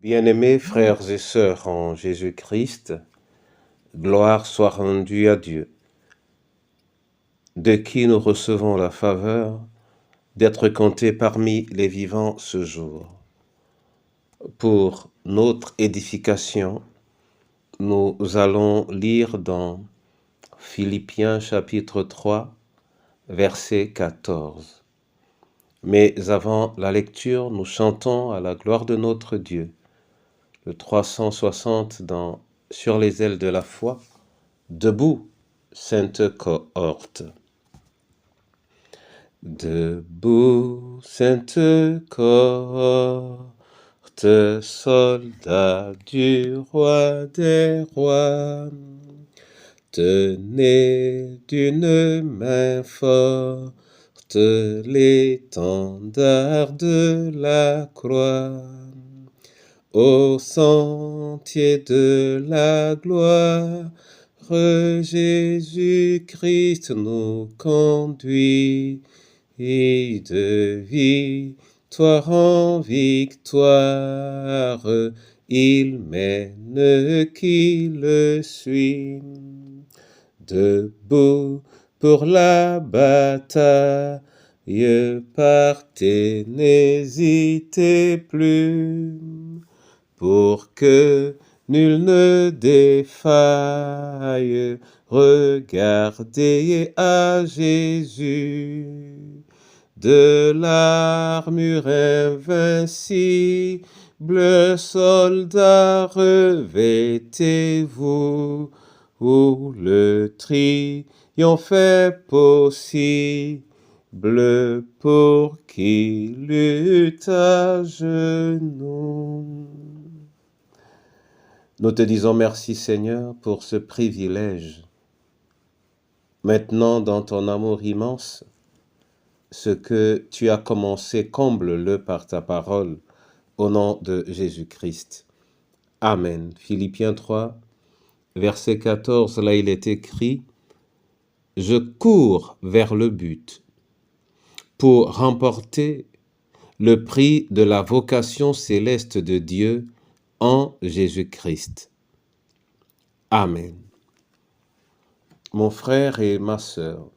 Bien-aimés frères et sœurs en Jésus-Christ, gloire soit rendue à Dieu, de qui nous recevons la faveur d'être comptés parmi les vivants ce jour. Pour notre édification, nous allons lire dans Philippiens chapitre 3, verset 14. Mais avant la lecture, nous chantons à la gloire de notre Dieu, le 360 dans Sur les ailes de la foi, debout, sainte cohorte. Debout, sainte cohorte, soldats du roi des rois, tenez d'une main forte l'étendard de la croix. Au sentier de la gloire, Jésus-Christ nous conduit, et de victoire en victoire, il mène qui le suit. Debout pour la bataille, partez, n'hésitez plus, pour que nul ne défaille, regardez à Jésus. De l'armure invincible, soldats, revêtez-vous, où le triomphe est possible pour qui lutte à genoux. Nous te disons merci Seigneur pour ce privilège. Maintenant, dans ton amour immense, ce que tu as commencé, comble-le par ta parole, au nom de Jésus-Christ. Amen. Philippiens 3, verset 14, là il est écrit « Je cours vers le but pour remporter le prix de la vocation céleste de Dieu en Jésus-Christ. » Amen. Mon frère et ma sœur,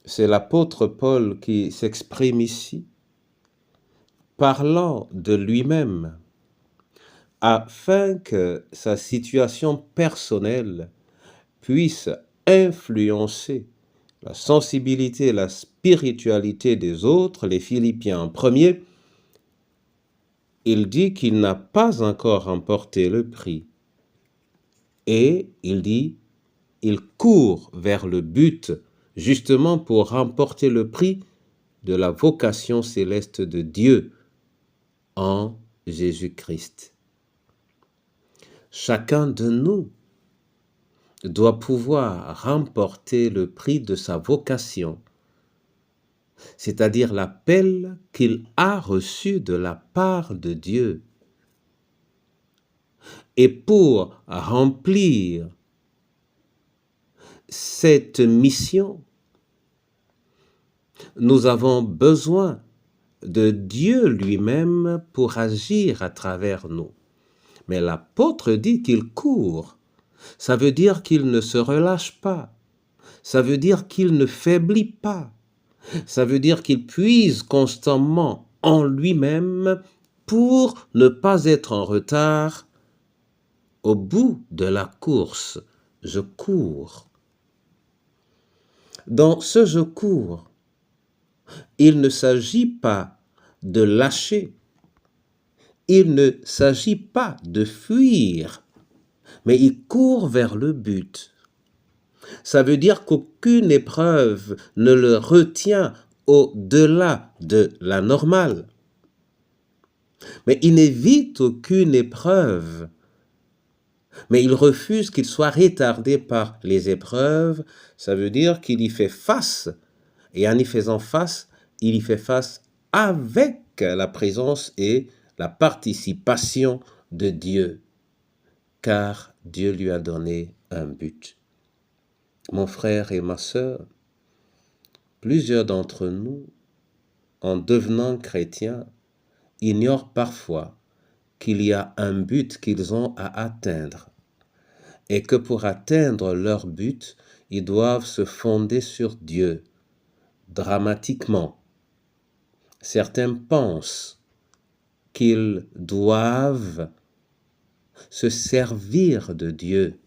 c'est l'apôtre Paul qui s'exprime ici, parlant de lui-même, afin que sa situation personnelle puisse influencer la sensibilité et la spiritualité des autres, les Philippiens en premier. Il dit qu'il n'a pas encore remporté le prix. Et il dit, il court vers le but, justement pour remporter le prix de la vocation céleste de Dieu en Jésus-Christ. Chacun de nous doit pouvoir remporter le prix de sa vocation, c'est-à-dire l'appel qu'il a reçu de la part de Dieu. Et pour remplir cette mission, nous avons besoin de Dieu lui-même pour agir à travers nous. Mais l'apôtre dit qu'il court. Ça veut dire qu'il ne se relâche pas. Ça veut dire qu'il ne faiblit pas. Ça veut dire qu'il puise constamment en lui-même pour ne pas être en retard au bout de la course. Je cours. Dans ce je cours, il ne s'agit pas de lâcher. Il ne s'agit pas de fuir, mais il court vers le but. Ça veut dire qu'aucune épreuve ne le retient au-delà de la normale. Mais il n'évite aucune épreuve. Mais il refuse qu'il soit retardé par les épreuves. Ça veut dire qu'il y fait face. Et en y faisant face, il y fait face avec la présence et la participation de Dieu. Car Dieu lui a donné un but. Mon frère et ma sœur, plusieurs d'entre nous, en devenant chrétiens, ignorent parfois qu'il y a un but qu'ils ont à atteindre et que pour atteindre leur but, ils doivent se fonder sur Dieu. Dramatiquement, certains pensent qu'ils doivent se servir de Dieu.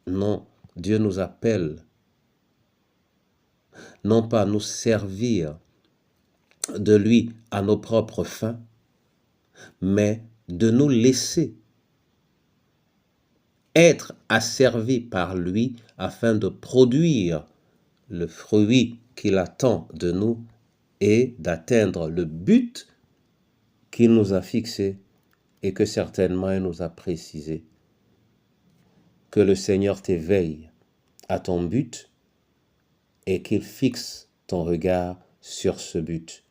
Non, Dieu nous appelle, non pas nous servir de lui à nos propres fins, mais de nous laisser être asservis par lui afin de produire le fruit qu'il attend de nous et d'atteindre le but qu'il nous a fixé et que certainement il nous a précisé. Que le Seigneur t'éveille à ton but et qu'il fixe ton regard sur ce but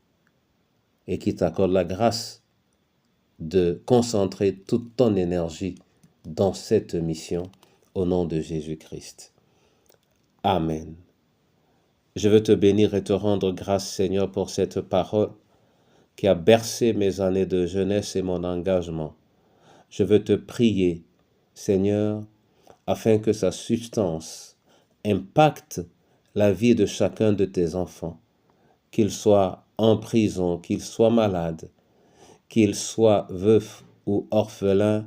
et qu'il t'accorde la grâce de concentrer toute ton énergie dans cette mission au nom de Jésus-Christ. Amen. Je veux te bénir et te rendre grâce, Seigneur, pour cette parole qui a bercé mes années de jeunesse et mon engagement. Je veux te prier, Seigneur, afin que sa substance impacte la vie de chacun de tes enfants, qu'il soit en prison, qu'il soit malade, qu'il soit veuf ou orphelin,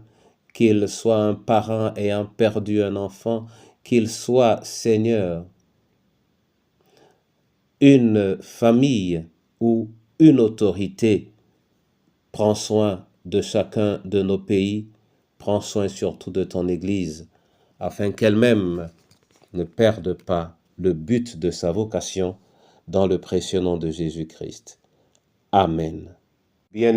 qu'il soit un parent ayant perdu un enfant, qu'il soit, Seigneur, une famille ou une autorité. Prends soin de chacun de nos pays, prends soin surtout de ton Église, afin qu'elle-même ne perde pas le but de sa vocation dans le précieux nom de Jésus-Christ. Amen. Bien-aimés,